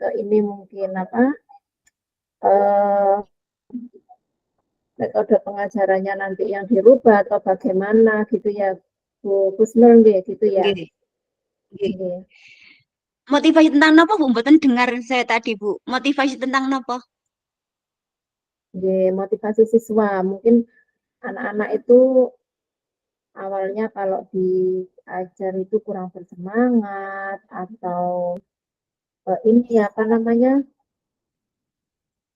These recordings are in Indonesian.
atau ini mungkin apa, uh, metode pengajarannya nanti yang dirubah atau bagaimana gitu ya Bu Kusnul gitu ya. Nggih. Nggih. Motivasi tentang apa Bu? Mboten dengar saya tadi Bu. Motivasi tentang apa? Motivasi siswa mungkin anak-anak itu awalnya kalau diajar itu kurang bersemangat atau ini apa namanya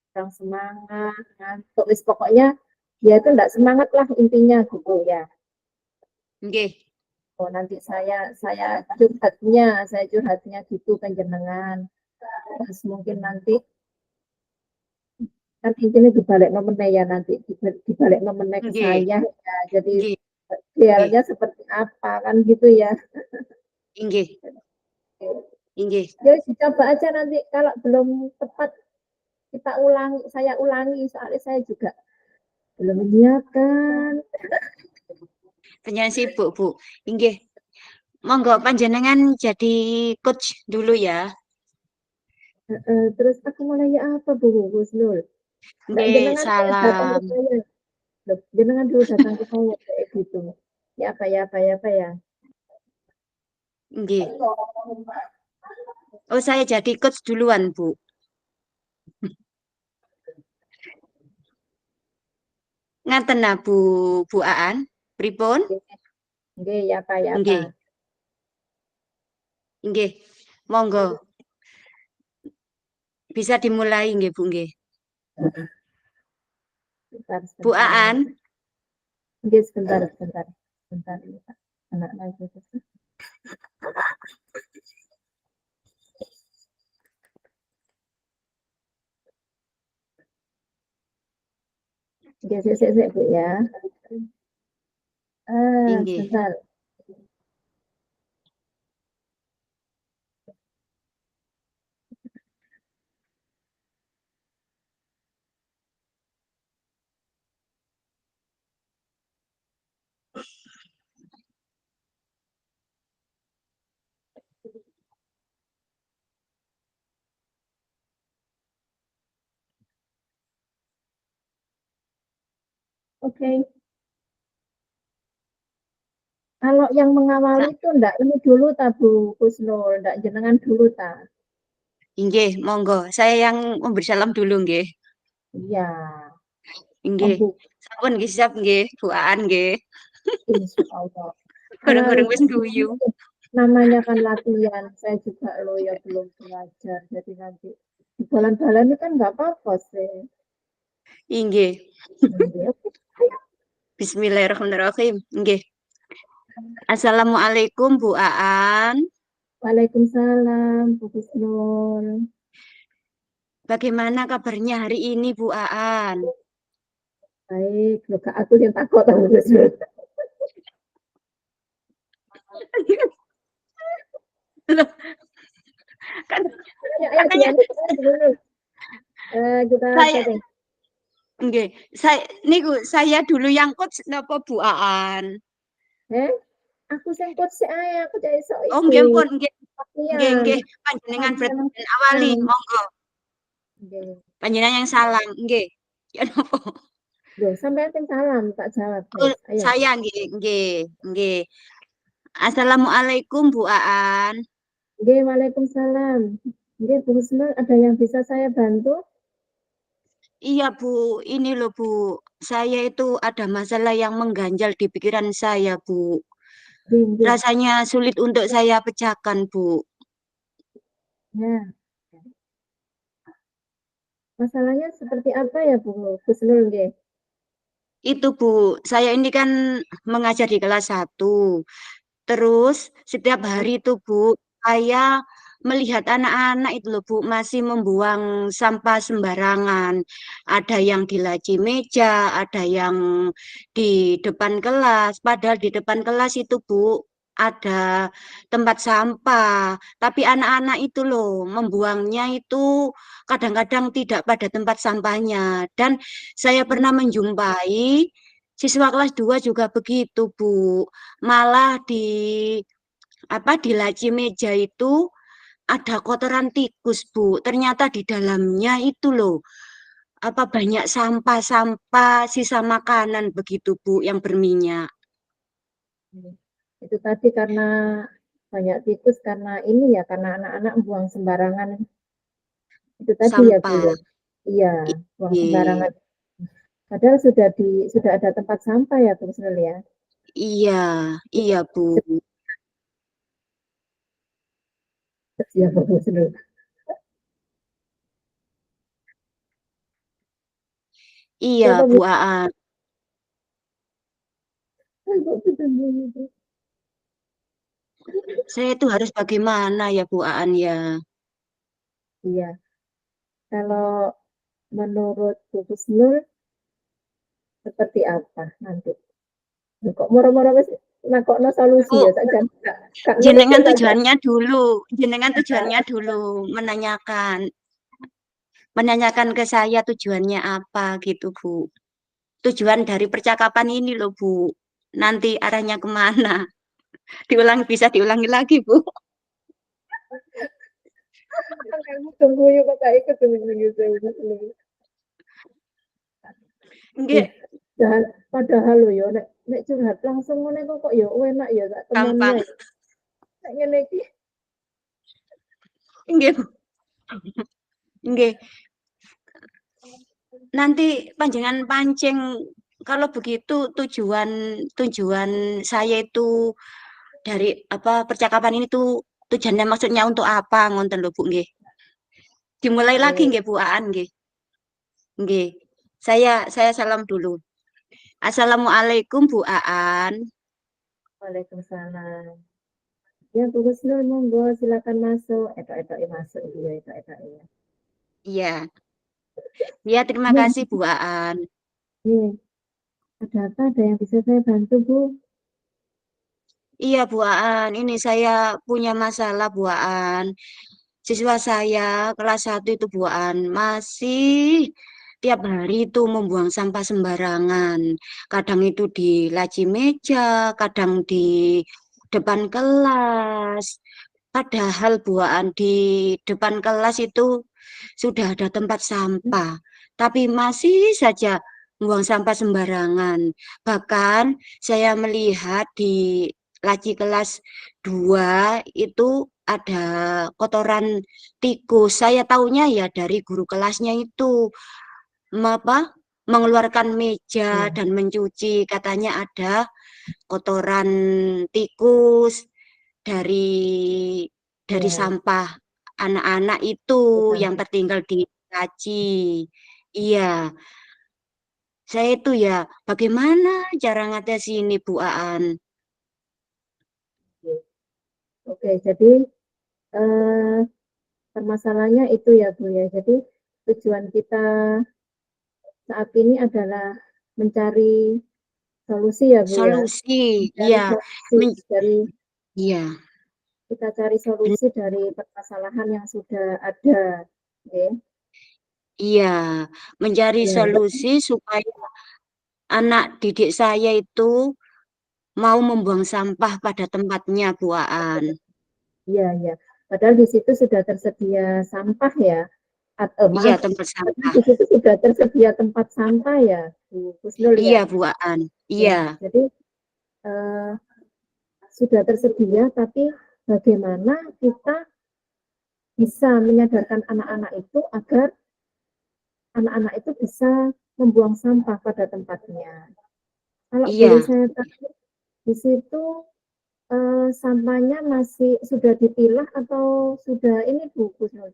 kurang semangat ngantuk pokoknya dia itu enggak semangat lah intinya gitu ya. Nggih. Oh nanti saya curhatnya gitu kan jenengan. Terus mungkin nanti kan intinya dibalik nomornya ya nanti dibalik nomornya ke Nggih. saya ya. Jadi Nggih. Nggih. idealnya seperti apa kan gitu ya. Nggih. Nggih. Ya dicoba aja nanti kalau belum tepat saya ulangi soalnya saya juga belum menyiapkan. Penyanyi sibuk Bu. Nggih. Monggo panjenengan jadi coach dulu ya. Terus aku mau nanya apa Bu Husnul? Enggak Nggih, jenengan datang ke salam. saya. Loh, jenengan dulu datang ke saya kayak gitu. Ya apa ya apa ya apa ya. Nggih. Oh, saya jadi coach duluan, Bu. Ngaten nah, Bu Aan. Pripun? Nggih, ya apa ya apa. Nggih. Nggih. Monggo. Bisa dimulai nggih, Bu nggih. Sebentar, Bu sebentar. Aan. Nggih, sebentar, sebentar. Sebentar ini Pak. Anak lagi. Nggih, sik Bu ya. Nggih. Sebentar. Oke. Kalau yang mengawali itu enggak ini dulu ta Bu Kusnul, enggak jenengan dulu ta? Nggih, monggo. Saya yang memberi salam dulu nggih. Iya. Nggih. Monggo. Sampun nggih siap nggih, Bu Aan nggih. Insyaallah. Goreng-goreng wis guyu. Namanya kan latihan. Saya juga loh ya belum belajar. Jadi nanti di jalan-jalan ini kan nggak apa-apa sih. Nggih. Nggih. Bismillahirrahmanirrahim. Nggih. Assalamualaikum Bu Aan. Waalaikumsalam, Bu Kusnul. Bagaimana kabarnya hari ini Bu Aan? Baik, loh Kak, aku yang takut Bu Kusnul. Loh, kan katanya Kita saya chatting. nggih, saya dulu yang coach napa Bu Aan? Aku sing coach sik ae, aku cek esuk Oh iki. nggih pun nggih. Nggih Latihan. nggih, panjenengan Latihan. berarti awali, monggo. Nggih. Panjenengan yang salam, nggih. Ya napa? Loh, sampean sing salam, tak jawab, Oh, guys. Ayo. saya nggih, nggih, nggih. Assalamualaikum Bu Aan. Nggih, waalaikumsalam. Nggih, Bu Husnul, ada yang bisa saya bantu? Iya Bu, ini loh Bu, saya itu ada masalah yang mengganjal di pikiran saya Bu. Nggih, nggih. Rasanya sulit untuk saya pecahkan Bu. Ya, masalahnya seperti apa ya, Bu Husnul, nggih? Itu Bu, saya ini kan mengajar di kelas 1. Terus setiap hari itu Bu, saya melihat anak-anak itu loh Bu, masih membuang sampah sembarangan. Ada yang di laci meja, ada yang di depan kelas. Padahal di depan kelas itu Bu, ada tempat sampah. Tapi anak-anak itu loh, membuangnya itu kadang-kadang tidak pada tempat sampahnya. Dan saya pernah menjumpai siswa kelas 2 juga begitu Bu, malah di laci meja itu ada kotoran tikus, Bu. Ternyata di dalamnya itu loh, apa banyak sampah-sampah, sisa makanan begitu, Bu, yang berminyak. Itu tadi karena banyak tikus karena ini ya, karena anak-anak buang sembarangan. Itu tadi ya, Bu Sampah. ya. Iya, buang Iya, sembarangan. Padahal sudah ada tempat sampah ya, Bu Snul ya. iya, iya, Bu. Ya, Bu Snul. Iya, Coba Bu Aan. Bu. Saya itu harus bagaimana ya, Bu Aan ya? Iya, kalau menurut Bu Snul seperti apa nanti? Kok moro-moro wis nakokno solusi Bu, ya, saja gak ngerti jenengan saja. tujuannya dulu menanyakan, menanyakan ke saya tujuannya apa gitu, Bu. Tujuan dari percakapan ini loh, Bu. Nanti arahnya kemana? Bisa diulangi lagi, Bu. Kamu tunggu yuk kok ikut tunggu. Iya, Nggih, padahal lo ya nek nek curhat langsung ngene kok ya enak ya sak temannya. gampang. Nek ngene iki Nggih, Bu. Nggih. Nanti panjenengan pancing kalau begitu tujuan tujuan saya itu dari apa percakapan ini tuh tujuannya maksudnya untuk apa ngonten lho Bu nggih. Dimulai lagi eh, nggih Bu Aan nggih. Nggih. Saya salam dulu. Assalamualaikum Bu Aan. Waalaikumsalam. Ya Bu Husnul monggo silakan masuk. Etok-etok masuk iya etok-etok ya. Iya. Ya, terima Ya, kasih Bu Aan. nih, ada apa? Ada yang bisa saya bantu, Bu? Iya Bu Aan, ini saya punya masalah Bu Aan. Siswa saya kelas 1 itu Bu Aan masih tiap hari itu membuang sampah sembarangan. Kadang itu di laci meja, kadang di depan kelas. Padahal Bu Aan di depan kelas itu sudah ada tempat sampah, tapi masih saja membuang sampah sembarangan. Bahkan saya melihat di laci kelas 2 itu ada kotoran tikus. Saya taunya ya dari guru kelasnya itu apa mengeluarkan meja Iya, dan mencuci. Katanya ada kotoran tikus dari iya, sampah anak-anak itu yang betul. tertinggal di laci. Iya, saya itu ya bagaimana cara ngatasi ini Bu Aan? Oke, jadi eh, permasalahannya itu ya Bu ya. Jadi tujuan kita saat ini adalah mencari solusi ya Bu ya. Solusi, Mencari iya, solusi men- dari iya, kita cari ben- solusi dari permasalahan yang sudah ada. Oke. iya, mencari Ya, solusi supaya anak didik saya itu mau membuang sampah pada tempatnya Bu Aan. iya, iya. Padahal di situ sudah tersedia sampah ya. Iya, Maaf, tempat padahal sampah. di situ sudah tersedia tempat sampah ya, Bu Kusnul ya. Iya Bu Aan, Ya, iya, jadi eh, sudah tersedia, tapi bagaimana kita bisa menyadarkan anak-anak itu agar anak-anak itu bisa membuang sampah pada tempatnya. Kalau boleh iya, saya tahu, di situ sampahnya masih sudah dipilah atau sudah ini Bu Kusnul?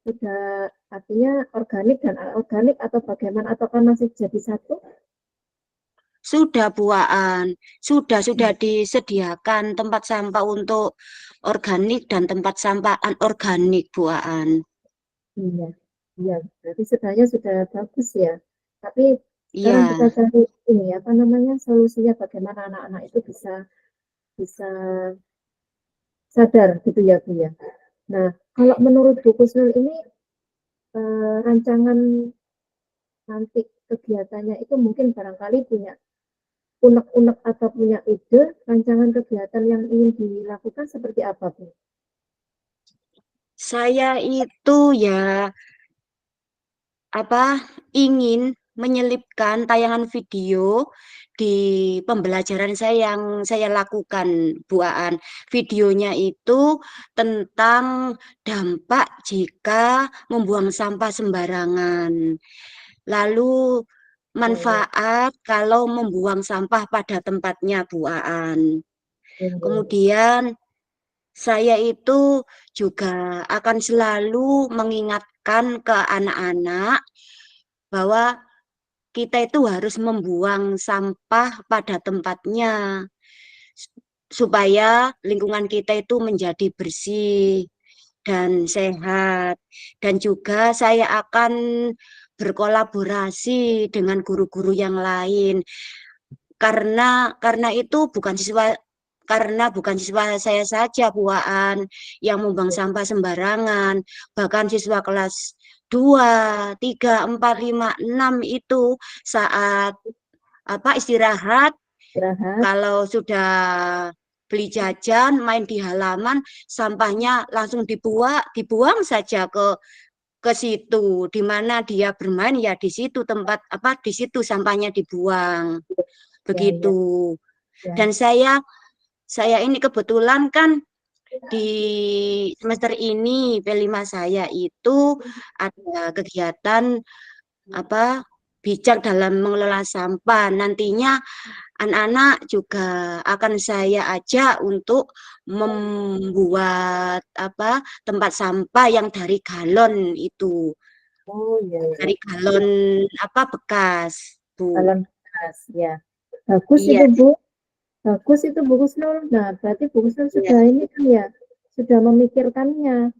Sudah artinya organik dan anorganik atau bagaimana ataukah masih jadi satu? sudah Bu Aan, sudah disediakan tempat sampah untuk organik dan tempat sampah anorganik Bu Aan. Iya, iya, berarti sebenarnya sudah bagus ya. Tapi sekarang kita Iya, cari ini apa namanya solusinya bagaimana anak-anak itu bisa bisa sadar gitu ya Bu ya. Nah, kalau menurut Bu Kusnul ini rancangan nanti kegiatannya itu mungkin barangkali punya unek-unek atau punya ide rancangan kegiatan yang ingin dilakukan seperti apa Bu? Saya itu ya apa ingin menyelipkan tayangan video di pembelajaran saya yang saya lakukan, Bu Aan. Videonya itu tentang dampak jika membuang sampah sembarangan. Lalu Ya, ya, manfaat kalau membuang sampah pada tempatnya, Bu Aan. ya, ya. Kemudian saya itu juga akan selalu mengingatkan ke anak-anak bahwa kita itu harus membuang sampah pada tempatnya supaya lingkungan kita itu menjadi bersih dan sehat. Dan juga saya akan berkolaborasi dengan guru-guru yang lain karena itu bukan siswa saya saja buaan yang membuang sampah sembarangan, bahkan siswa kelas 2, 3, 4, 5, 6 itu saat istirahat Istirahat. kalau sudah beli jajan main di halaman sampahnya langsung dibuang saja ke situ di mana dia bermain ya di situ tempat di situ sampahnya dibuang Ya, ya, begitu. ya. Dan saya ini kebetulan kan di semester ini P5 saya itu ada kegiatan apa bijak dalam mengelola sampah. Nantinya anak-anak juga akan saya ajak untuk membuat tempat sampah yang dari galon itu, Oh, iya, iya. dari galon bekas, Bu. Dalam kelas, ya. Bagus Iya, itu, Bu. Bagus itu Bu Husnul. Nah, berarti Bu Husnul iya, sudah ini kan ya, sudah memikirkannya.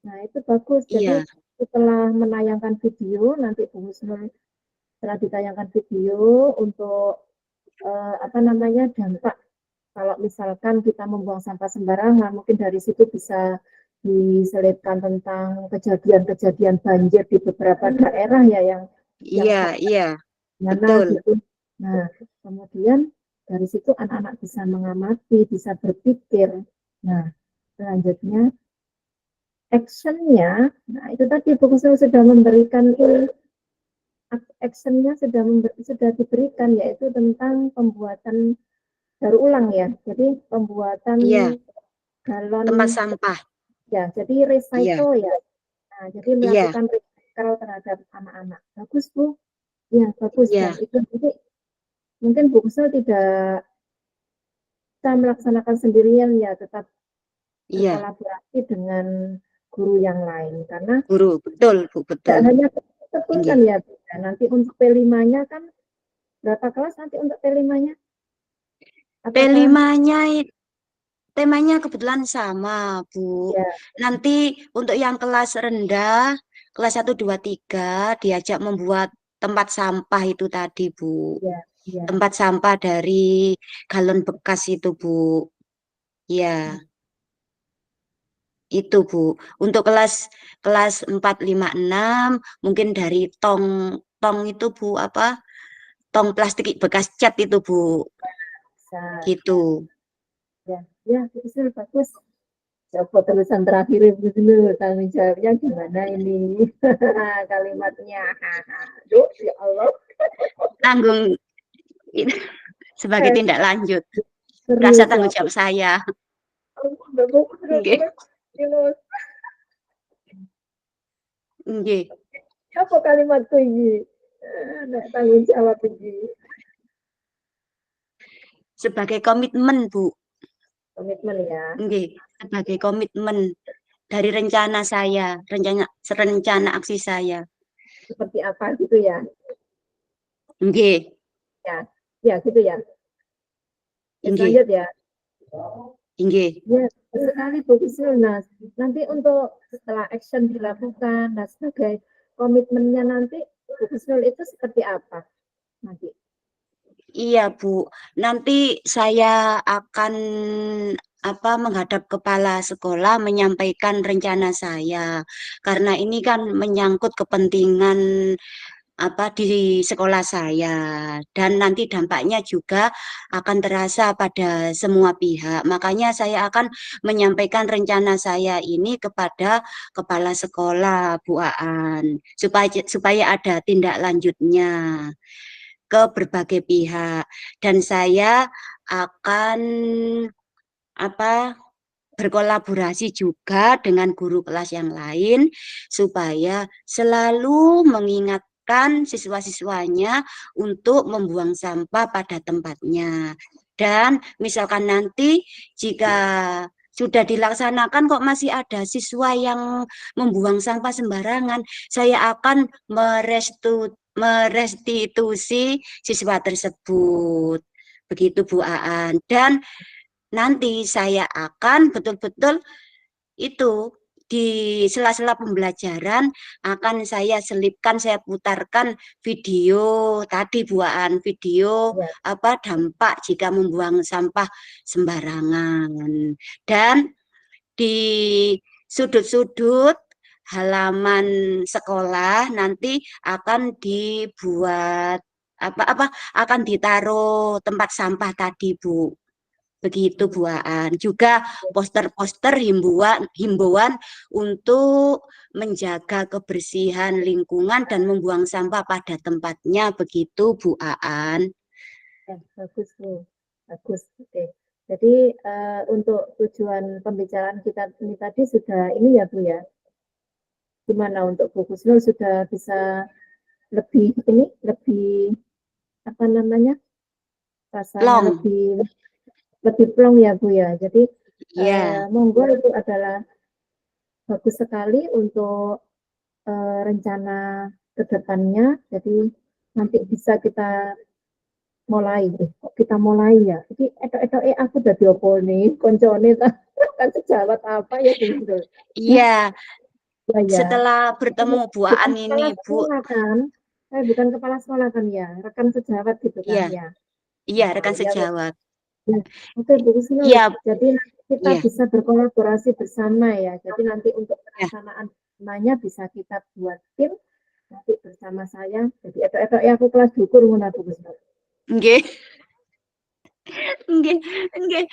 Nah, itu bagus. Jadi iya, setelah menayangkan video, nanti Bu Husnul setelah ditayangkan video untuk apa namanya dampak kalau misalkan kita membuang sampah sembarangan, mungkin dari situ bisa diselipkan tentang kejadian-kejadian banjir di beberapa daerah ya yang iya, iya, mana betul. gitu. Nah, kemudian dari situ anak-anak bisa mengamati, bisa berpikir. Nah, selanjutnya actionnya, nah itu tadi Bu Kusno sudah memberikan actionnya sudah diberikan yaitu tentang pembuatan daur ulang ya. Jadi pembuatan Iya, tempat galon sampah. ya, jadi Iya, recycle ya. Nah, jadi iya, melakukan recycle terhadap anak-anak. Bagus Bu, ya bagus dan iya, itu nanti mungkin Bu Kusno tidak bisa melaksanakan sendirian ya, tetap iya. berkolaborasi dengan guru yang lain karena Guru, betul, Bu, tidak betul. hanya tersebut Inggih. kan ya, nanti untuk P5-nya kan berapa kelas nanti untuk P5-nya? Apakah P5-nya temanya kebetulan sama, Bu. ya Nanti untuk yang kelas rendah, kelas 1, 2, 3 diajak membuat tempat sampah itu tadi, Bu. ya ya Tempat sampah dari galon bekas itu, Bu. Ya, itu, Bu. Untuk kelas kelas 4, 5, 6 mungkin dari tong tong itu, Bu, tong plastik bekas cat itu, Bu. bisa Gitu. ya ya itu bagus. Coba tulisan terakhir dulu tanggung jawabnya gimana ini kalimatnya. Aduh, ya Allah. Tanggung sebagai Eh, tindak lanjut. Rasa serius ya. tanggung jawab saya. Nggih, Terus nggih. apa kalimatku ini? Nek tanggung jawab ini. Sebagai komitmen, Bu. Komitmen ya. Nggih, sebagai komitmen dari rencana saya, rencana aksi saya. Seperti apa gitu ya. Nggih, Ya, ya gitu ya. Ya nggih, lanjut ya. nggih. Ya, sekali Bu Kusnul. Nah, nanti untuk setelah action dilakukan, nah sebagai komitmennya nanti Bu Kusnul itu seperti apa nanti? Iya, Bu. Nanti saya akan menghadap kepala sekolah menyampaikan rencana saya. Karena ini kan menyangkut kepentingan di sekolah saya, dan nanti dampaknya juga akan terasa pada semua pihak. Makanya saya akan menyampaikan rencana saya ini kepada kepala sekolah, Bu Aan, supaya ada tindak lanjutnya ke berbagai pihak, dan saya akan apa berkolaborasi juga dengan guru kelas yang lain supaya selalu mengingatkan siswa-siswanya untuk membuang sampah pada tempatnya. Dan misalkan nanti jika sudah dilaksanakan kok masih ada siswa yang membuang sampah sembarangan, saya akan merestitusi siswa tersebut. Begitu Bu Aan. Dan nanti saya akan betul-betul itu di sela-sela pembelajaran akan saya selipkan, saya putarkan video tadi buaan video Ya, dampak jika membuang sampah sembarangan. Dan di sudut-sudut halaman sekolah nanti akan dibuat apa akan ditaruh tempat sampah tadi, Bu. Begitu Bu Aan. Juga poster-poster himbauan untuk menjaga kebersihan lingkungan dan membuang sampah pada tempatnya. Begitu Bu Aan. bagus Bu, bagus. Oke. Jadi untuk tujuan pembicaraan kita ini tadi sudah ini ya Bu ya. Gimana untuk Bu Kusnul sudah bisa lebih ini, lebih apa namanya, rasanya Long. lebih plong ya Bu ya. Jadi Ya, monggo itu adalah bagus sekali untuk rencana ke depannya. Jadi nanti bisa kita mulai, kok kita mulai ya. Jadi etok-etok aku udah diopol nih, koncone kan sejawat apa ya Bu. Nah, iya. ya ya. Setelah Ini bertemu Bu bukan Aan kepala ini, Bu. sekolah kan? Saya bukan kepala sekolah kan ya, rekan sejawat gitu kan Iya, ya. iya Oh rekan ya, sejawat. ya. Oke Bu Kusnul, Iya, jadi kita iya, bisa berkolaborasi bersama ya. Jadi nanti untuk iya. pelaksanaan semuanya bisa kita buat tim nanti bersama saya. Jadi etok-etok ya aku kelas dukur ngono Bu Kusnul. Nggih, nggih, nggih.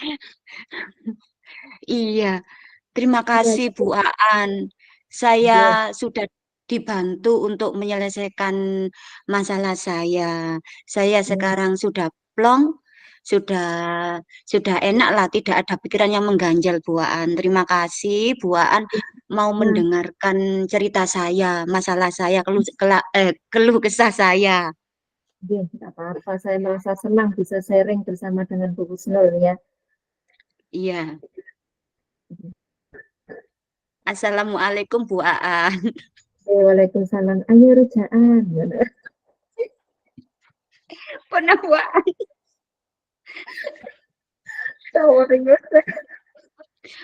Iya. Terima Iya, kasih Bu jadi Aan. Saya ya, sudah dibantu untuk menyelesaikan masalah saya. Saya ya, sekarang sudah plong, sudah sudah enak lah, tidak ada pikiran yang mengganjal Bu Aan. Terima kasih Bu Aan mau nah, mendengarkan cerita saya, masalah saya, keluh kesah saya. ya, tidak apa-apa. Saya merasa senang bisa sharing bersama dengan Bu Kusnul ya. Iya. Assalamualaikum Bu Aan. Waalaikumsalam. Ayo rujaan. Pernah Bu Aan. Tahu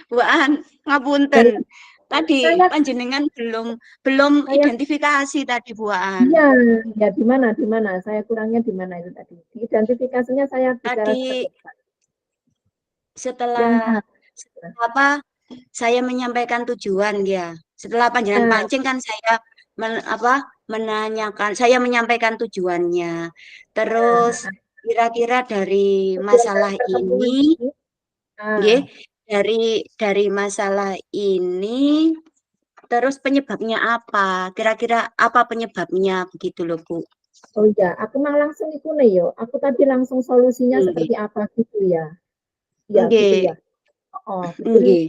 Bu Aan, ngapunten. saya, Tadi saya, panjenengan belum belum saya, identifikasi tadi Bu Aan. iya, ya di mana? Saya kurangnya di mana itu tadi? Di identifikasinya saya bicara seperti Tadi apa? Yang setelah apa saya menyampaikan tujuan ya. Setelah panjenengan nah, pancing kan saya menanyakan, saya menyampaikan tujuannya. Terus nah, kira-kira dari tujuan masalah pertemuan ini, ini. nggih, Nah, dari masalah ini terus penyebabnya apa? Kira-kira apa penyebabnya begitu loh, Bu? oh iya, aku mah langsung itu nih yo. Aku tadi langsung solusinya Nggih. seperti apa gitu ya. Ya gitu Nggih, ya. Oh, jadi nggih,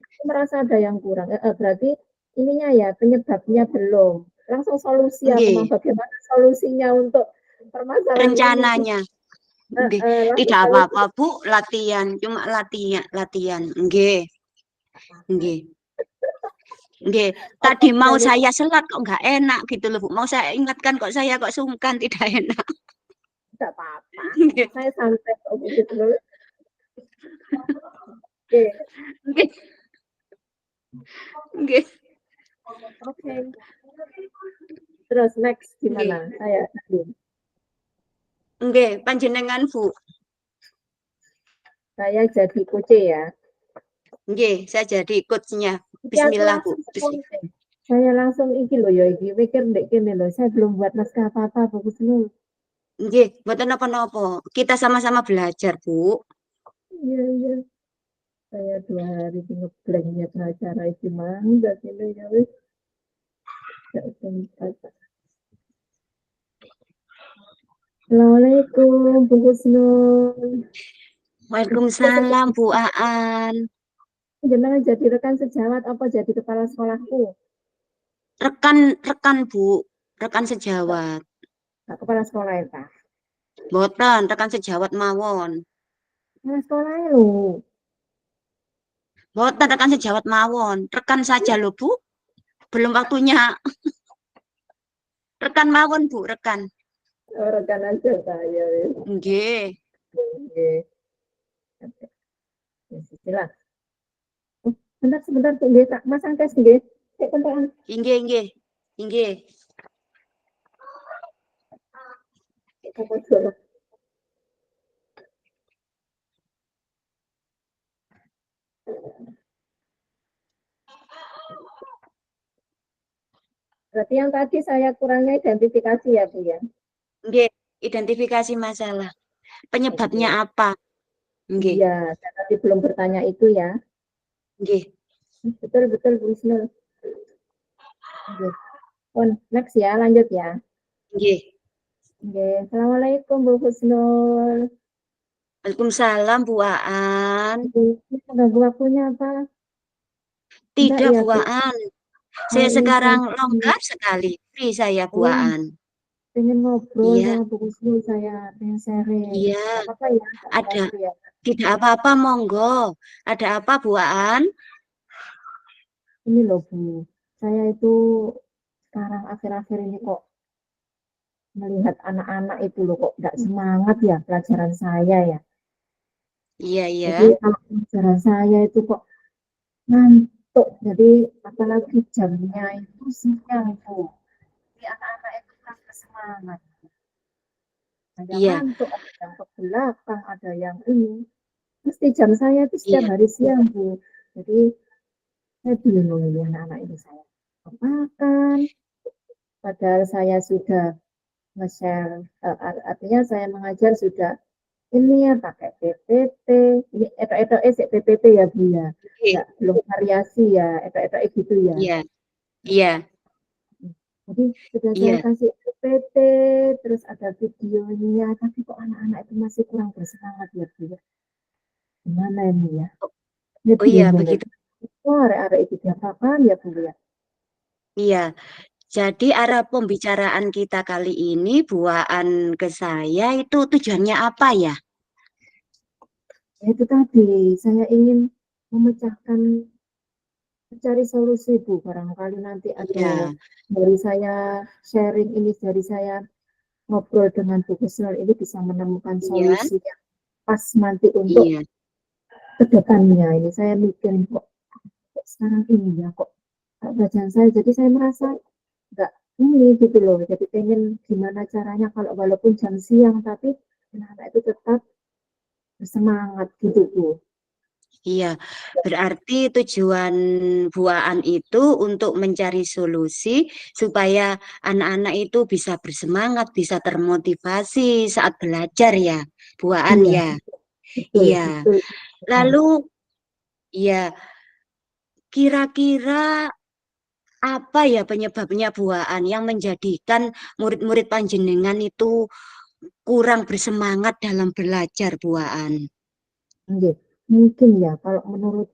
aku merasa ada yang kurang. Berarti ininya ya penyebabnya belum. Langsung solusi aku mau nggih. bagaimana solusinya untuk permasalahan ini. Rencananya, nggih. Langsung Tidak solusi. apa-apa, Bu, latihan, cuma latihan, latihan. Nggih, nggih. Nggih, Apa tadi mau namanya? saya selat kok nggak enak gitu loh, Bu. Mau saya ingatkan kok saya kok sungkan, tidak enak. Tidak apa-apa. Nggih, Saya santai kok begitu loh. Oke, nggih, nggih, oke. Terus next nggih. gimana? Nggih, panjenengan, Bu. Saya jadi coach ya. Nggih, saya jadi coach-nya. Jadi aku Bismillah, Bu. langsung Bismillah. seponten. Saya langsung iki loh ya iki mikir ndek kene loh. Saya belum buat naskah apa-apa Bu Kusnul. Nggih, mboten napa-napa. Kita sama-sama belajar, Bu. Iya iya. Saya 2 hari di ngeblank niat acara itu mangga kene ya wis gak sempat. Assalamualaikum Bu Kusnul. Waalaikumsalam, Bu Aan. Jenengan jadi rekan sejawat apa jadi kepala sekolahku? Rekan-rekan, Bu. Rekan sejawat. Nah, kepala sekolah ya, Pak. Mboten, rekan sejawat mawon. Kepala sekolah lho. Mboten rekan sejawat mawon. Rekan saja loh, Bu. Belum waktunya. Rekan mawon, Bu, rekan. Oh, rekan aja saya wis. Nggih. Nggih. Ya, silah. Oh, bentar sebentar Cik nggih tak masang tes nggih. Cek kentekan. Inggih, inggih. Inggih. Apa dulu? Berarti yang tadi saya kurangnya identifikasi ya Bu ya. Nggih, identifikasi masalah. Penyebabnya Oke. apa? Nggih. Iya, saya tadi belum bertanya itu ya. Nggih. Betul betul Bu Isnul. Oke. Oh, next ya, lanjut ya. Nggih. Oke. Assalamualaikum Bu Husnul. Waalaikumsalam, Bu Aan. Ini mengganggu waktunya apa? Enggak Tidak, ya Bu Bu. Aan. Oh, Saya ini saya sekarang longgar sekali. Free saya, Bu oh, Aan. pengen ngobrol Iya, sama Bu Husnul saya, pengen sharing. iya. Enggak apa-apa ya, enggak Ada. mengganggu ya. Tidak apa-apa, monggo. Ada apa, Bu Aan? Ini loh Bu, saya itu sekarang akhir-akhir ini kok melihat anak-anak itu loh kok enggak semangat ya pelajaran saya ya. Iya, Jadi iya. kalau pelajaran saya itu kok ngantuk. Jadi apalagi jamnya itu siang Bu. Jadi anak-anak itu kan bersemangat. Ada yang Iya, ngantuk, ada yang ke belakang, ada yang ini. Mesti jam saya itu setiap iya. hari siang Bu. Jadi saya bingung ini anak-anak ini saya apakan. Padahal saya sudah nge-share, artinya saya mengajar sudah ini ya pakai PPT, ini eto-eto PPT ya Bu ya, Oke. nggak belum variasi ya, eto-eto gitu ya. Iya, iya, Jadi sudah saya iya. kasih PPT, terus ada videonya, tapi kok anak-anak itu masih kurang bersemangat ya Bu ya. Gimana ini ya? Oh, Ya oh iya, bingung begitu. itu. Wah, arek-arek itu diapakan ya Bu ya? Iya. Jadi arah pembicaraan kita kali ini, buaan ke saya itu tujuannya apa ya? Ya itu tadi, saya ingin memecahkan, mencari solusi Bu. Barangkali nanti ada Iya, dari saya sharing ini, dari saya ngobrol dengan Bu Kusnul ini bisa menemukan iya, solusi yang pas nanti untuk iya, kedepannya. Ini saya mikir kok sekarang ini ya kok bacaan saya. Jadi saya merasa nggak ini gitu loh. Jadi pengen gimana caranya kalau walaupun jam siang tapi anak-anak itu tetap bersemangat gitu Bu. iya. Berarti tujuan buaan itu untuk mencari solusi supaya anak-anak itu bisa bersemangat, bisa termotivasi saat belajar ya, buaan Iya, ya. betul, Iya. betul. Lalu, ya, kira-kira apa ya penyebabnya buaan yang menjadikan murid-murid panjenengan itu kurang bersemangat dalam belajar buaan? Oke. Mungkin ya kalau menurut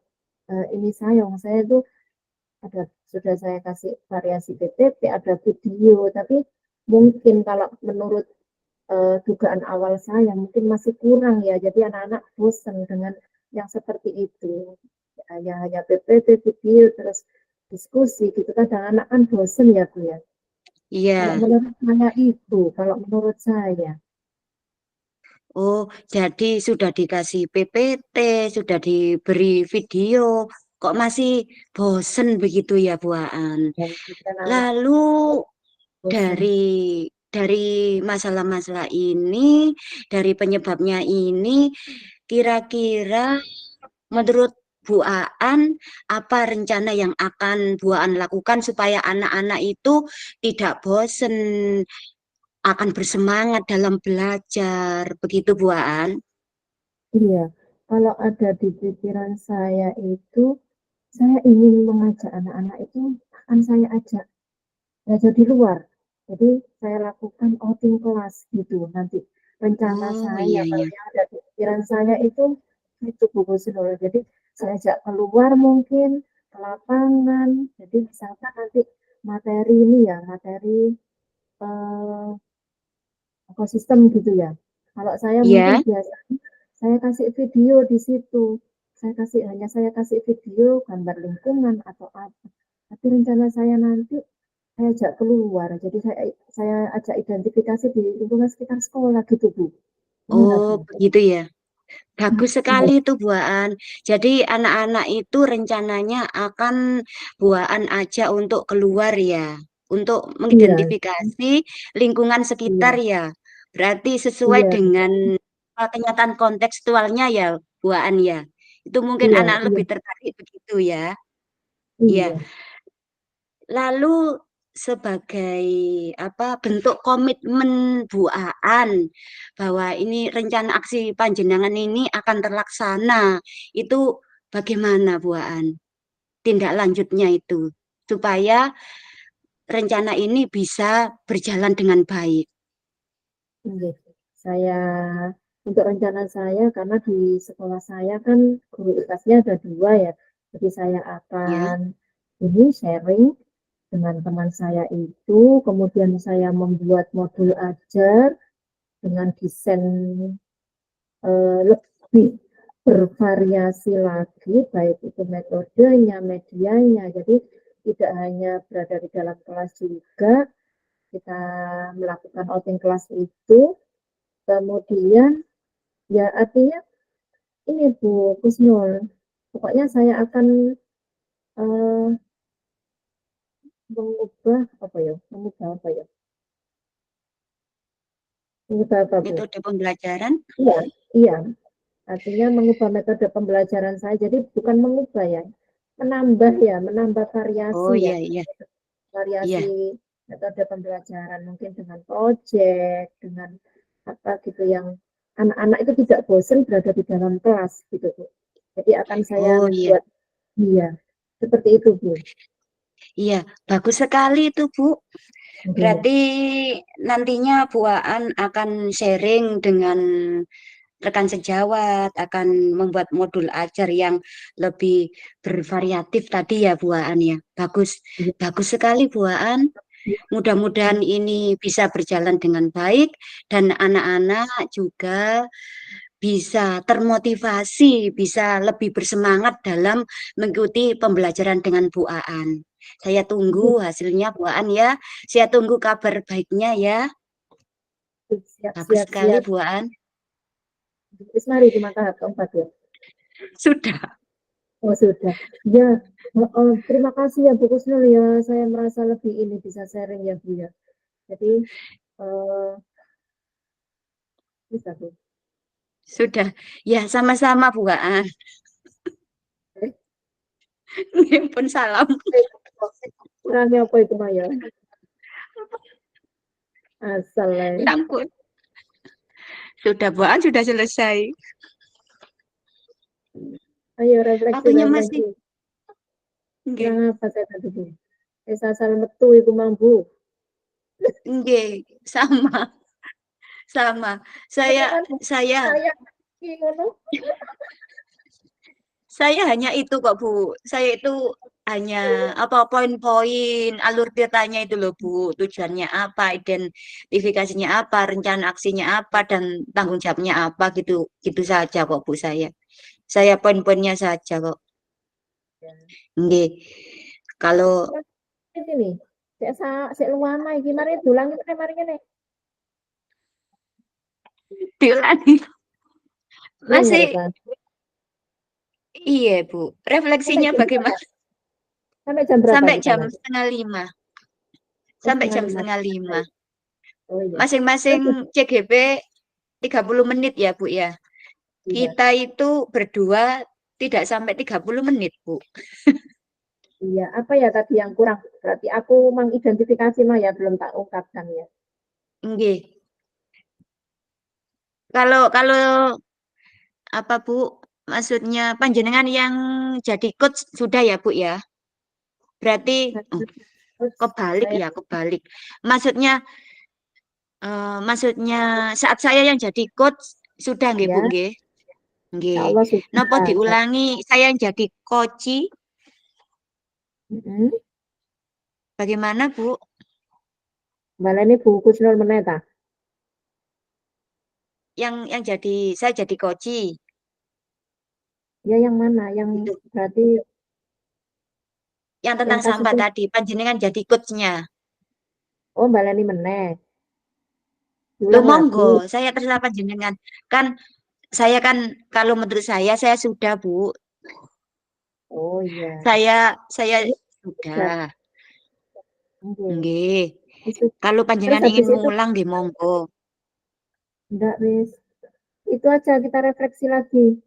ini saya itu ada sudah saya kasih variasi PPT, ada video, tapi mungkin kalau menurut dugaan awal saya mungkin masih kurang ya. Jadi anak-anak bosan dengan yang seperti itu. Hanya PPT, video, terus diskusi gitu. Kadang anak kan bosan ya Bu ya. Kalau Iya. menurut saya itu, kalau menurut saya. Oh, jadi sudah dikasih PPT, sudah diberi video, kok masih bosen begitu ya, Buaan? Dan anak-anak Lalu bosan. dari masalah-masalah ini, dari penyebabnya ini, kira-kira menurut Bu Aan, apa rencana yang akan Bu Aan lakukan supaya anak-anak itu tidak bosen, akan bersemangat dalam belajar, begitu Bu Aan? Iya, kalau ada di pikiran saya itu, saya ingin mengajak anak-anak itu, akan saya ajak belajar di luar. Jadi saya lakukan outing kelas gitu. Nanti rencana Oh saya, iya kalau iya, yang ada di pikiran saya itu Bu Gusnul. Jadi saya ajak keluar mungkin ke lapangan. Jadi misalkan nanti materi ini ya, materi eh, ekosistem gitu ya. Kalau saya mungkin iya. biasanya saya kasih video di situ. Saya kasih video gambar lingkungan atau apa. Tapi rencana saya nanti saya ajak keluar. Jadi saya ajak identifikasi di lingkungan sekitar sekolah gitu, Bu. Gimana, Oh Bu? begitu ya. Bagus sekali Iya, itu Buaan. Jadi anak-anak itu rencananya akan Buaan aja untuk keluar ya, untuk iya, mengidentifikasi lingkungan sekitar iya, ya. Berarti sesuai iya, dengan kenyataan kontekstualnya ya Buaan ya. Itu mungkin iya, anak iya, lebih tertarik begitu ya. Ya, iya. lalu sebagai apa bentuk komitmen Bu Aan bahwa ini rencana aksi panjenengan ini akan terlaksana, itu bagaimana Bu Aan? Tindak lanjutnya itu supaya rencana ini bisa berjalan dengan baik, Oke. Saya untuk rencana saya karena di sekolah saya kan guru IPS-nya ada dua ya. Jadi saya ya. akan ini sharing dengan teman saya itu, kemudian saya membuat modul ajar dengan desain lebih bervariasi lagi, baik itu metodenya, medianya. Jadi tidak hanya berada di dalam kelas juga, kita melakukan outing kelas itu, kemudian ya artinya ini Bu Kusnul, pokoknya saya akan eh, mengubah apa ya, mengubah apa Bu? Metode pembelajaran. Iya, iya. Artinya mengubah metode pembelajaran saya. Jadi bukan mengubah ya, menambah variasi Oh ya, iya iya variasi iya. metode pembelajaran mungkin dengan proyek, dengan apa gitu yang anak-anak itu tidak bosan berada di dalam kelas gitu Bu. Jadi akan saya Oh iya. buat iya seperti itu Bu. Iya, bagus sekali itu Bu. Oke. Berarti nantinya Bu Aan akan sharing dengan rekan sejawat, akan membuat modul ajar yang lebih bervariatif tadi ya Bu Aan ya. Bagus, Iya. bagus sekali Bu Aan. Mudah-mudahan ini bisa berjalan dengan baik dan anak-anak juga bisa termotivasi, bisa lebih bersemangat dalam mengikuti pembelajaran dengan Bu Aan. Saya tunggu hasilnya Bu Aan ya. Saya tunggu kabar baiknya ya. Siap, Bagus siap, sekali siap. Bu Aan. Terus mari cuma tahap keempat ya. Sudah. Oh sudah. Ya, terima kasih ya Bu Kusnul ya. Saya merasa lebih ini bisa sharing ya Bu ya. Jadi eh, bisa Bu. Sudah. Ya, sama-sama Bu Aan. Eh, Pun salam. kurangnya apa itu Maya? Asal Ya ampun. Sudah Bu Aan sudah selesai. ayo refleksi, Akunya masih refleksi. Kurang nggih. apa saya tadi Bu? Asal metu itu mampu. Nggih, sama, sama. Saya Jangan saya saya ngono. Saya hanya itu kok Bu. Saya itu hanya apa poin-poin alur ceritanya itu loh Bu. Tujuannya apa, identifikasinya apa, rencana aksinya apa, dan tanggung jawabnya apa gitu. Gitu saja kok Bu saya. Saya poin-poinnya saja kok. Nggih. Kalau Ini, saya luana iki mari dolang iki mari ngene. diulangi Denger masih kan? iya Bu. Sampai Refleksinya jam berapa? bagaimana? Sampai jam berapa Sampai kita jam lagi? setengah lima. Oh, Sampai setengah jam lima. setengah lima. Oh iya. Masing-masing Terus, CGP 30 menit ya Bu ya. iya. Kita itu berdua tidak sampai 30 menit, Bu. Iya, apa ya tadi yang kurang? Berarti aku mengidentifikasi mah ya belum tak ungkapkan ya. Nggih. Kalau kalau apa, Bu? Maksudnya panjenengan yang jadi coach sudah ya, Bu ya? Berarti oh, Terus kebalik saya ya, kebalik. Maksudnya maksudnya saat saya yang jadi coach sudah nggih, Bu ya, nggih? insya Nggih. Allah Napa sudah. diulangi saya yang jadi coachi? Mm-mm. Bagaimana, Bu? Balane buku Kusnul meneh ta? Yang jadi saya jadi coachi Ya yang mana? Yang itu. berarti Yang yang tentang sampah kasusnya tadi, panjenengan jadi coachnya. oh balani meneh. Lo Diulang monggo, lagi. saya terserah panjenengan. Kan saya kan kalau menurut saya sudah, Bu. Oh iya. Saya Ini sudah. sudah. Oke. Nggih. Itu. Kalau Terus panjenengan ingin habis itu mengulang nggih monggo. enggak wis. Itu aja kita refleksi lagi.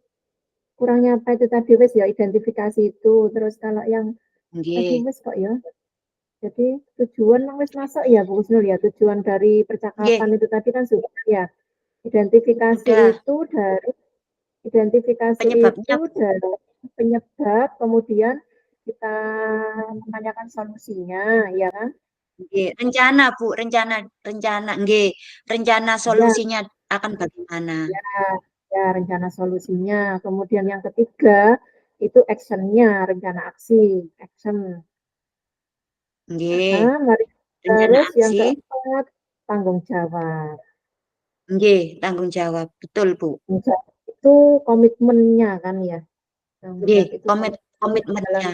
Kurangnya apa itu tadi wis ya identifikasi itu. Terus kalau yang aduh Nggih. wis kok ya. Jadi tujuan yang wis masuk ya Bu Husnul ya. Tujuan dari Nggih, percakapan itu tadi kan sudah ya. Identifikasi sudah itu dari identifikasi penyebabnya, itu Bu. dari penyebab, kemudian kita menanyakan solusinya, ya kan? Nggih, rencana, Bu, rencana rencana nggih, rencana Ya, solusinya akan bagaimana. ya, ya rencana solusinya. Kemudian yang ketiga itu actionnya, rencana aksi, action. Nggih, Mari rencana terus yang aksi, keempat tanggung jawab. nggih, tanggung jawab. Betul, Bu. Tanggung jawab itu komitmennya kan ya. Tanggung Nggih, jawab itu komitmen dalam komitmennya.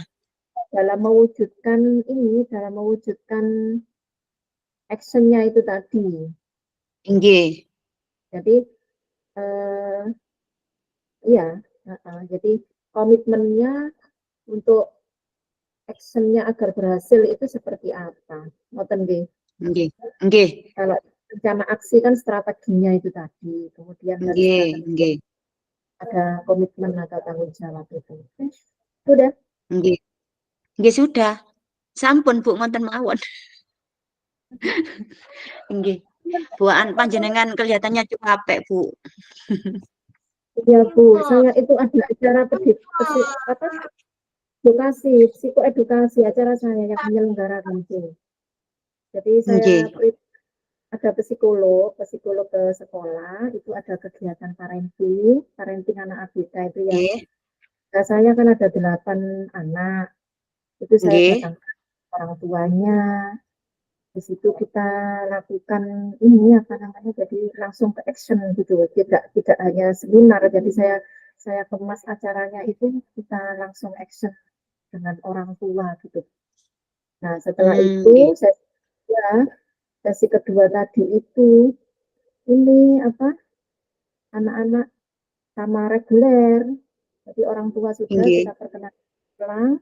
dalam mewujudkan ini, dalam mewujudkan actionnya itu tadi. Nggih, Jadi eh, iya, jadi komitmennya untuk actionnya agar berhasil itu seperti apa? Ngoten nggih. nggih, nggih, Kalau rencana aksi kan strateginya itu tadi, kemudian dari nggih, strategi nggih, ada komitmen atau tanggung jawab itu. Sudah. nggih. Nggih sudah. Sampun, Bu, ngoten mawon. Nggih. Buan panjenengan kelihatannya capek, Bu. Iya Bu, saya itu ada acara apa edukasi, psikoedukasi acara saya yang menyelenggarakan itu. Jadi saya Nggih, ada psikolog, psikolog ke sekolah, itu ada kegiatan parenting, parenting anak ABK itu yang nggih, saya kan ada 8 anak, itu saya nggih, datang orang tuanya, di situ kita lakukan ini apa namanya, jadi langsung ke action gitu, tidak tidak hanya seminar, jadi saya kemas acaranya itu kita langsung action dengan orang tua gitu. Nah setelah itu nggih, saya ya, sesi kedua tadi itu ini apa anak-anak sama reguler. Jadi orang tua sudah nggih, kita perkenalkan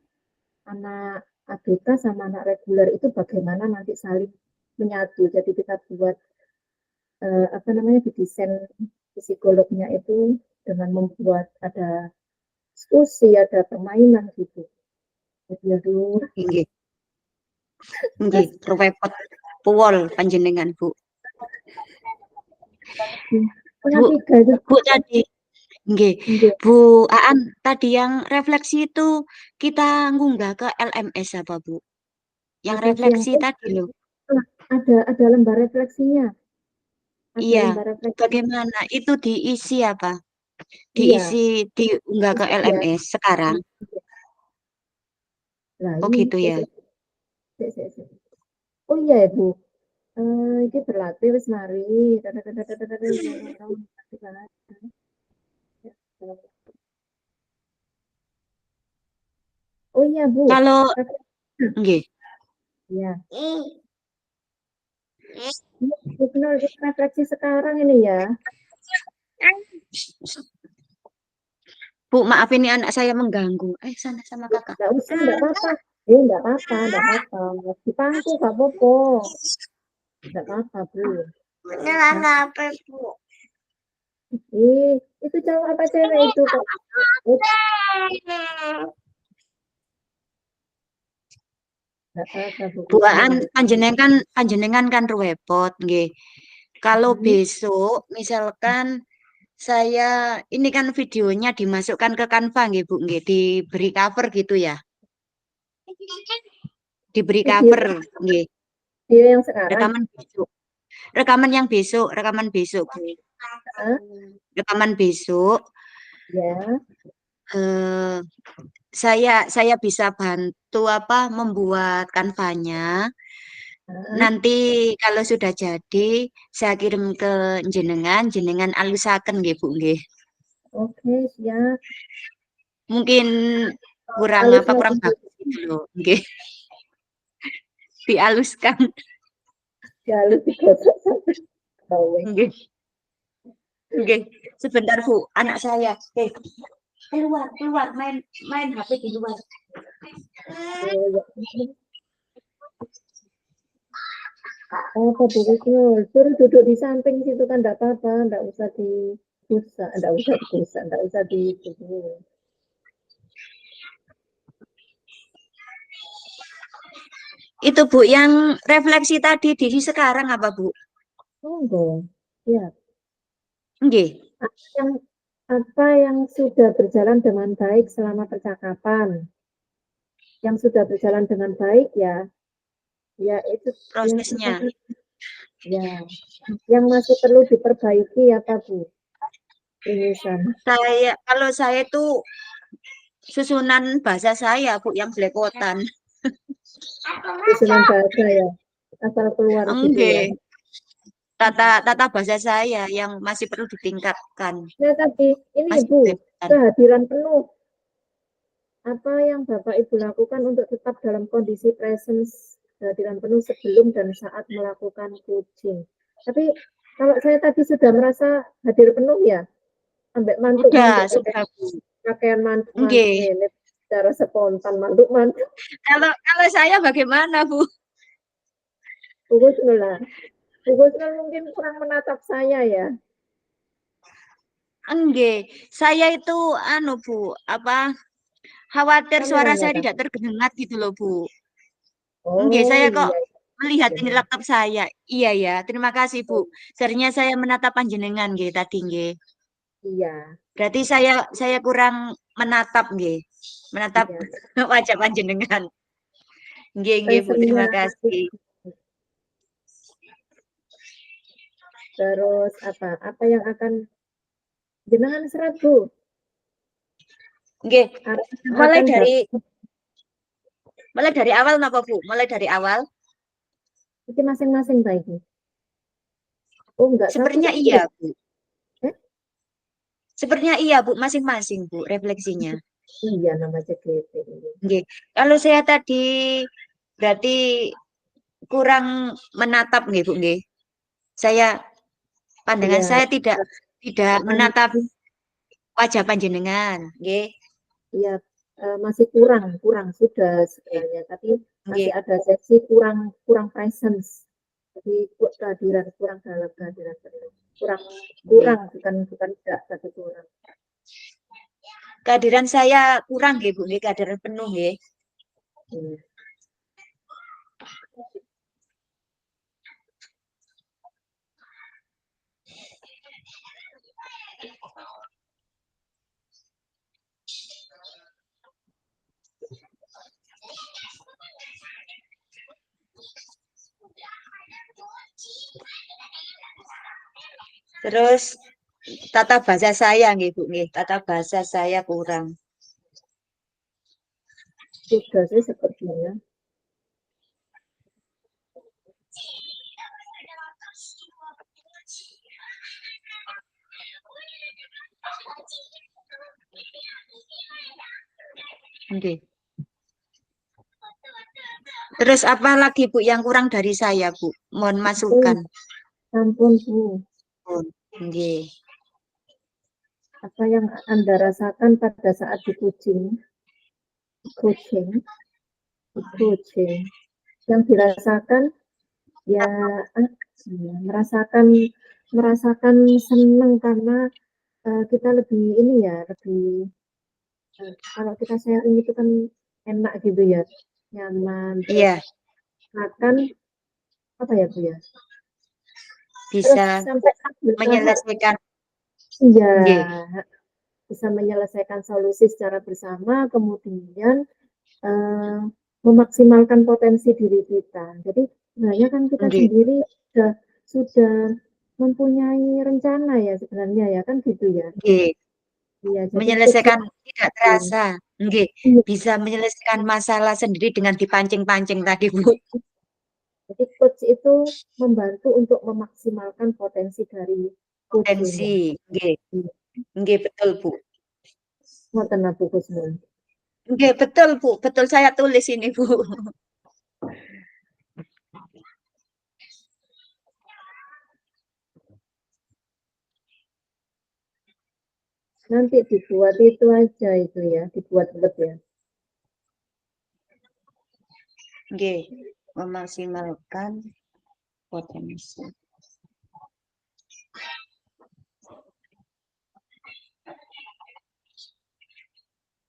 anak ABK sama anak reguler itu bagaimana nanti saling menyatu. Jadi kita buat apa namanya didesain psikolognya itu dengan membuat ada diskusi, ada permainan gitu. Jadi aduh, nggih, nggih. terus Repot puwol panjenengan, Bu. setengah Bu, tiga itu Bu tadi nggih, nggih, Bu Aan tadi yang refleksi itu kita ngunggah ke LMS apa, Bu? Yang refleksi yang refleksi tadi loh. ada lembar refleksinya, ada Iya, lembar refleksi. bagaimana? Itu diisi apa? Iya, Diunggah ke iya. LMS sekarang? Nah Oh ini gitu ya. oh iya ya Bu, ini berlatih wis mari. Oh iya Bu, Kalau nggih. ya. Bu Kinol, refleksi sekarang ini ya. Bu, maaf ini anak saya mengganggu. Sana sama kakak. Enggak usah, enggak apa-apa. Enggak apa-apa, enggak apa-apa. Di pangku enggak apa-apa. Enggak apa-apa, Bu. Nah, Apa, Bu? itu cowok apa cewek itu kok? Nggak apa-apa Bu Kusnul. Buaan panjenengan panjenengan kan repot nggih. Kalau Hmm, besok misalkan saya ini kan videonya dimasukkan ke Canva nggih Bu nggih, diberi cover gitu ya. Diberi video, cover nggih. video yang sekarang. Rekaman besok. Rekaman yang besok, rekaman besok Bu. Ah, Rekaman besok ya. eh, saya bisa bantu apa membuat kanvanya. Ah, Nanti kalau sudah jadi saya kirim ke jenengan, jenengan alusaken nggih Bu nggih. oke, siap. Mungkin kurang Halus apa kurang lagi. bagus gitu loh, nggih. Dialuskan Ya, halus digosok sampai bawah. nggih. Nggih. Sebentar Bu, anak saya. Keluar, keluar main main HP di luar. Oh, ya. Apa Bu Kusnul? Suruh duduk di samping situ kan enggak apa-apa, enggak usah dibusa, enggak usah dibusa, enggak usah di Itu Bu yang refleksi tadi di sekarang apa Bu? monggo. Ya, Nggih. yang apa yang sudah berjalan dengan baik selama percakapan, yang sudah berjalan dengan baik ya, ya itu yang Prosesnya. akan ya, yang masih perlu diperbaiki apa Bu? Rumusan Kalau saya itu susunan bahasa saya Bu yang belepotan. susunan bahasa ya, asal keluar gitu ya. Enggak. Tata tata bahasa saya yang masih perlu ditingkatkan. Nah, tapi ini Masih Bu, belepotan. kehadiran penuh apa yang Bapak Ibu lakukan untuk tetap dalam kondisi presence kehadiran penuh sebelum dan saat melakukan coaching. Tapi kalau saya tadi sudah merasa hadir penuh ya, sampai mantuk-mantuk Udah, sudah Bu. pakaian mantuk-mantuk Enggak. ini secara spontan mantuk-mantuk. Kalau saya bagaimana Bu? Bagus lah. Bagus mungkin kurang menatap saya ya. Enggak. Saya itu anu Bu, apa khawatir suara saya Kamera. tidak terdengar gitu loh Bu. Enggak, Oh saya kok iya, melihat ini iya, laptop saya. Iya ya, terima kasih Bu. Seharusnya saya menatap panjenengan nggih tadi nggih. iya, Berarti saya kurang menatap nggih. Menatap iya. wajah panjenengan. Nggih, nggih Bu, Passionnya terima kasih. terus apa yang akan jenengan serat Bu? Nggih. Apa yang Mulai akan dari mulai dari awal napa Bu? Mulai dari awal? itu masing-masing baik. Oh enggak, satu Sepertinya kan iya, sudah. Bu. Eh, Sepertinya iya, Bu, masing-masing, Bu, refleksinya. iya nama CGT ini. Nggih. Kalau saya tadi berarti kurang menatap nggih, Bu, nggih. Saya pandangan Iya, saya tidak akan menatap wajah panjenengan, nggih. iya masih kurang, kurang sudah Nggih. sebenarnya, tapi masih Nggih. ada sesi kurang kurang presence. Jadi kehadiran kurang dalam kehadiran penuh. Kurang Nggih. kurang bukan tidak tapi kurang. Kehadiran saya kurang nggih, Bu, nggih, kehadiran penuh nggih. Iya. Terus tata bahasa saya nggih, Bu, nggih. Tata bahasa saya kurang. Sudah sih sepertinya. Nggih. Terus apa lagi Bu yang kurang dari saya Bu? Mohon Oh, masukan. ampun Bu, Oh, nggih. apa yang Anda rasakan pada saat di coaching, yang dirasakan ya merasakan merasakan senang karena kita lebih ini ya lebih Kalau kita sharing itu kan enak gitu ya, nyaman, terus Iya, makan apa ya Bu ya? Terus bisa sampai sambil masak, menyelesaikan. iya Nggih, bisa menyelesaikan solusi secara bersama, kemudian eh, memaksimalkan potensi diri kita. Jadi sebenarnya kan kita nggih, sendiri sudah mempunyai rencana ya sebenarnya ya kan gitu ya. nggih. Iya, jadi Menyelesaikan tujuan tidak terasa. Nggih, bisa menyelesaikan masalah sendiri dengan dipancing-pancing tadi, Bu. jadi coach itu membantu untuk memaksimalkan potensi dari Potensi. coaching. Nggih, nggih betul, Bu. Ngoten Bu Kusnul. Nggih, betul, Bu. Betul saya tulis ini, Bu. Nanti dibuat itu aja itu ya, dibuat buat ya. Nggih, memaksimalkan potensi.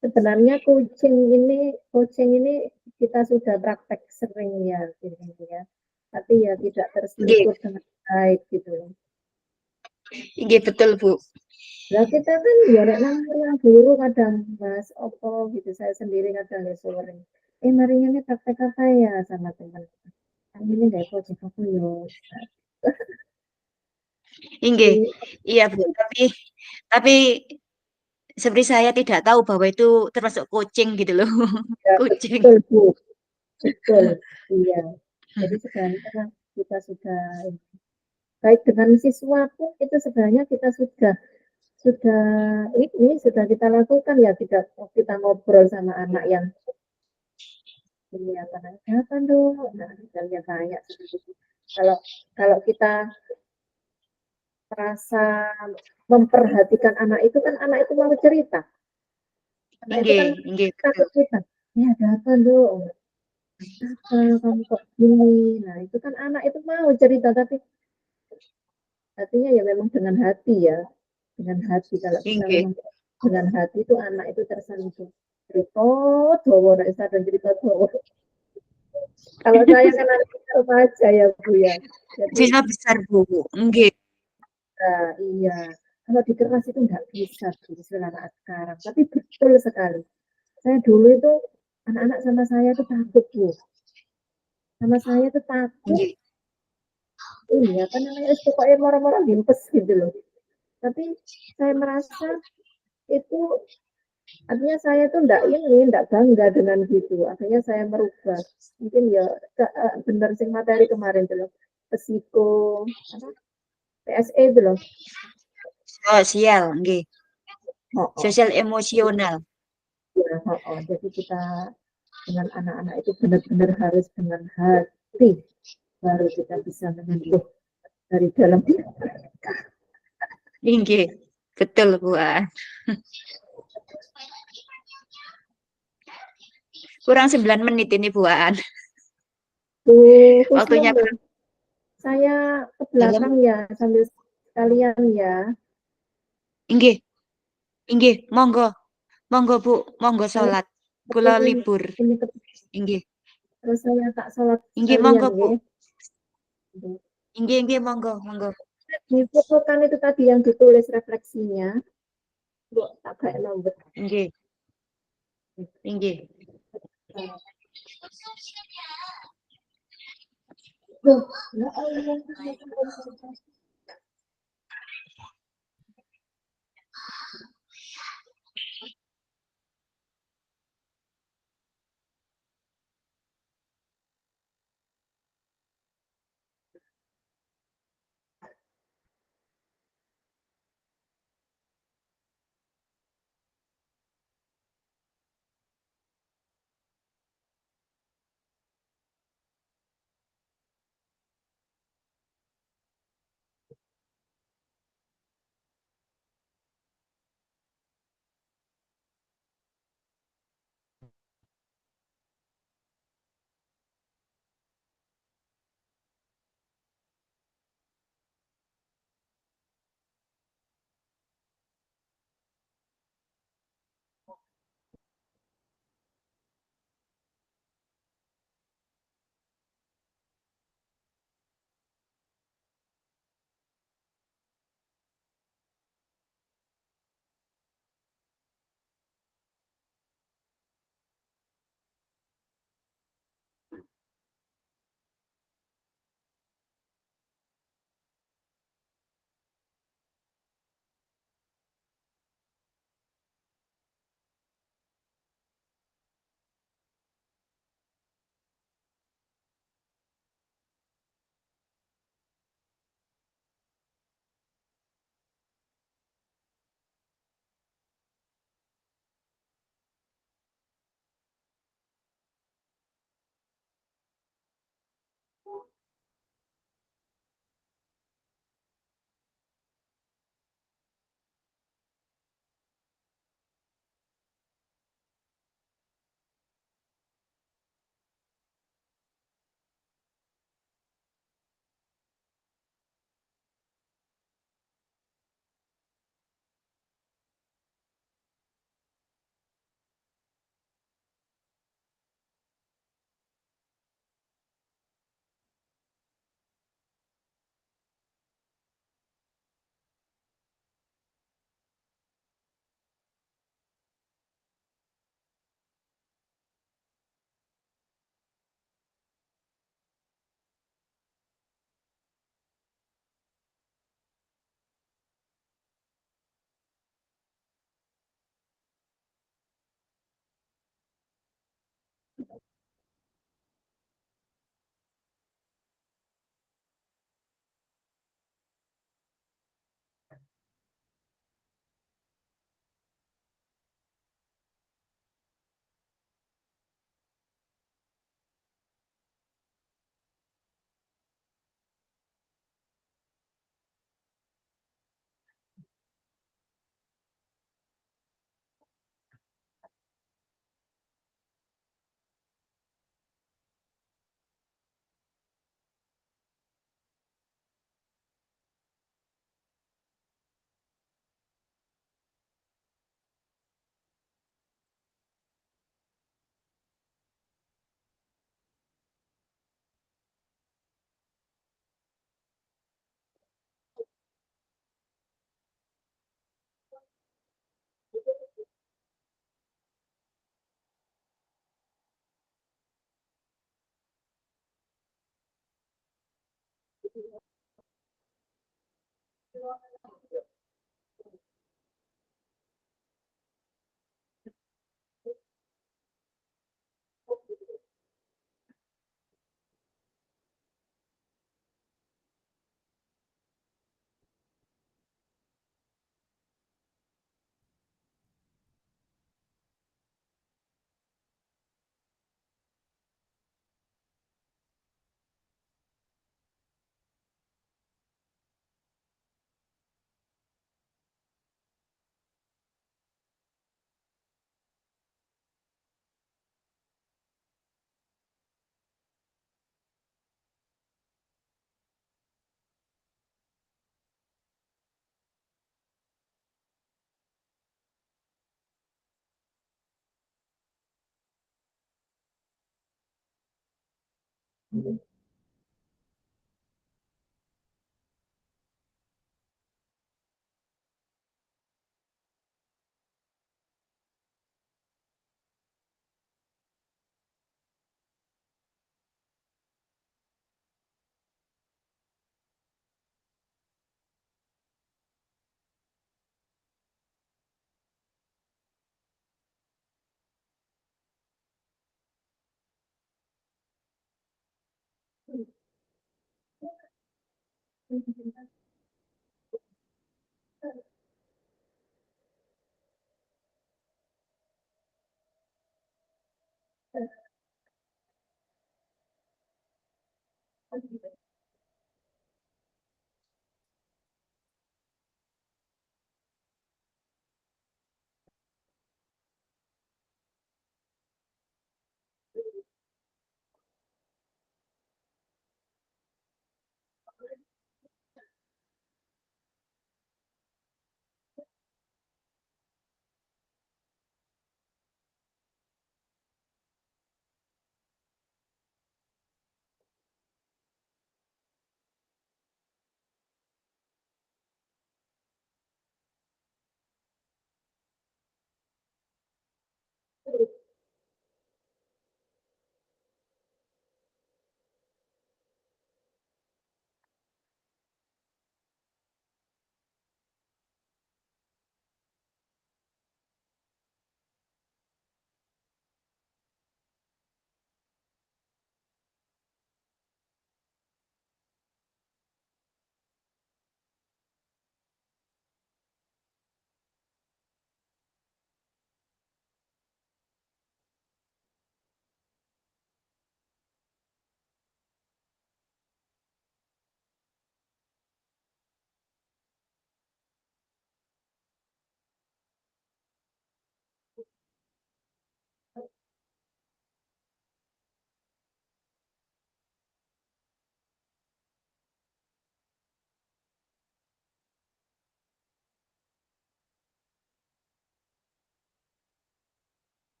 Sebenarnya coaching ini kita sudah praktek sering ya, gitu ya. Tapi ya tidak Nggih, terstruktur dengan baik gitu. nggih betul, Bu. Lah kita kan ya nek nang ruang guru kadang Mas opo gitu saya sendiri kadang ya sore. Mari ini praktek apa ya sama teman. Ini nggak coaching aku yo. Nggih. Jadi Iya, Bu. Tapi seperti saya tidak tahu bahwa itu termasuk coaching gitu loh. ya Coaching. betul Bu, betul. Iya. Jadi sebenarnya kita sudah baik dengan siswa pun itu sebenarnya kita sudah ini sudah kita lakukan ya kita ngobrol sama anak yang ini apa namanya apa dong nah dan dia tanya kalau kalau kita merasa memperhatikan anak itu kan anak itu mau cerita anak itu kan Nggih betul. takut cerita ya ada apa dong apa kamu kok gini nah itu kan anak itu mau cerita tapi artinya ya memang dengan hati ya dengan hati kalau kita Nggih. memang dengan hati itu anak itu tersentuh cerita dowo nek sadar cerita dowo kalau saya kan anak remaja ya Bu ya jadi Siswa besar, Bu. Nggih. iya kalau dikeras itu nggak bisa Bu anak sekarang tapi betul sekali saya dulu itu anak-anak sama saya itu takut Bu sama saya itu takut Nggih. ini apa namanya pokoknya marah-marah dimpes gitu loh tapi saya merasa itu artinya saya tuh enggak bangga dengan gitu akhirnya saya merubah mungkin ya benar sing materi kemarin tuh loh psiko apa PSE itu loh Sosial, nggih. oh, oh. Sosial emosional. Ya, oh, oh. Jadi kita dengan anak-anak itu benar-benar harus dengan hati baru kita bisa Nggih. menyentuh dari dalam diri. Nggih. Betul, Bu. Aan. Kurang 9 menit ini, Bu. Aan. Tuh, Waktunya Husnul, saya ke dalam. belakang ya sambil sekalian ya. Nggih. Nggih, monggo. Monggo, Bu. Monggo Saya salat. Kula kepingin libur. ini Nggih. terus saya tak sholat Nggih, sekalian monggo, Bu. ya. Nggih, monggo, monggo. Difotokan itu tadi yang ditulis refleksinya. Bu, tak kayak nomor. Nggih. Nggih. Duh, ya Allah.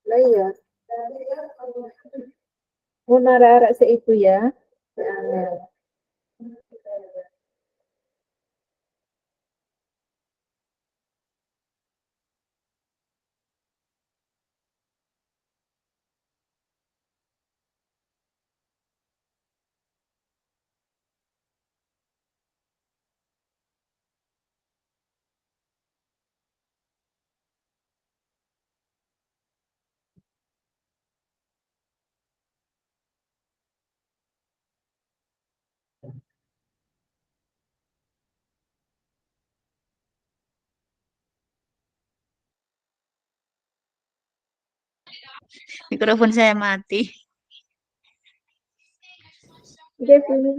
Lah iya. Oh, arek seitu ya. Ya. Mikrofon saya mati. Oke, sini.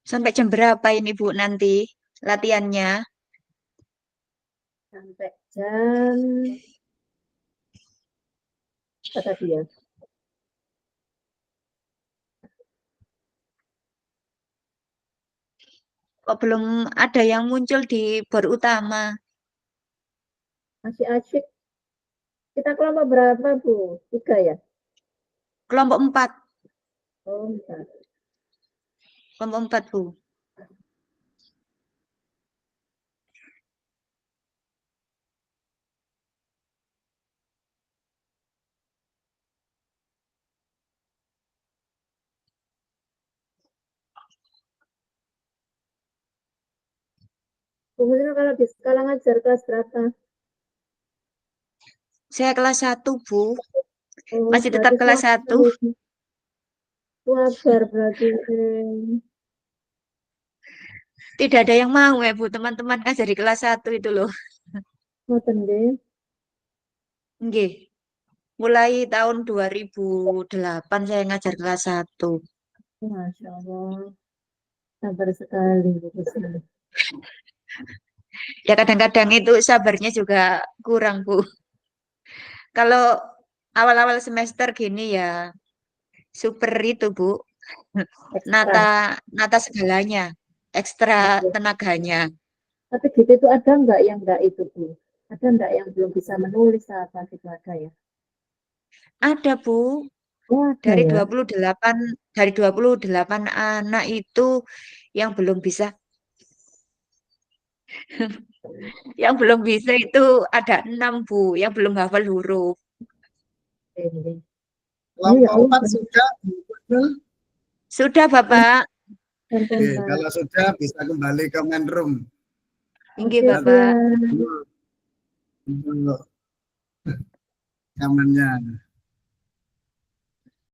Sampai jam berapa ini Bu nanti latihannya? Sampai jam apa tadi ya? Kok belum ada yang muncul di bor utama? Masih asyik. Kita kelompok berapa, Bu? 3 ya? Kelompok 4. Oh, enggak. Kelompok 4 Bu. Bu Husnul kalau di sekolah ngajar kelas berapa? Saya kelas 1 Bu. Oh, Masih tetap berarti kelas 1. sabar berarti. Tidak ada yang mau ya Bu, teman-teman kan dari kelas 1 itu loh. Ngoten nggih. Nggih. Mulai tahun 2008 saya ngajar kelas 1. Masya Allah. Sabar sekali, Bu Husnul. Ya kadang-kadang itu sabarnya juga kurang Bu. Kalau awal-awal semester gini ya super itu Bu. Ekstra. Nata nata segalanya, ekstra Oke. tenaganya. Tapi gitu itu ada nggak yang nggak itu, Bu? Ada nggak yang belum bisa menulis apa gitu ada ya? Ada Bu, Oh, ada dari ya. 28 dari 28 anak itu yang belum bisa yang belum bisa itu ada 6 Bu, yang belum hafal huruf. Ini. Oh, ya Kelompok Allah, 4 sudah, betul? Sudah Bapak. Oke, Tempat. kalau sudah bisa kembali ke main room. Tinggi Oke, Bapak. siap. Untuk kamarnya.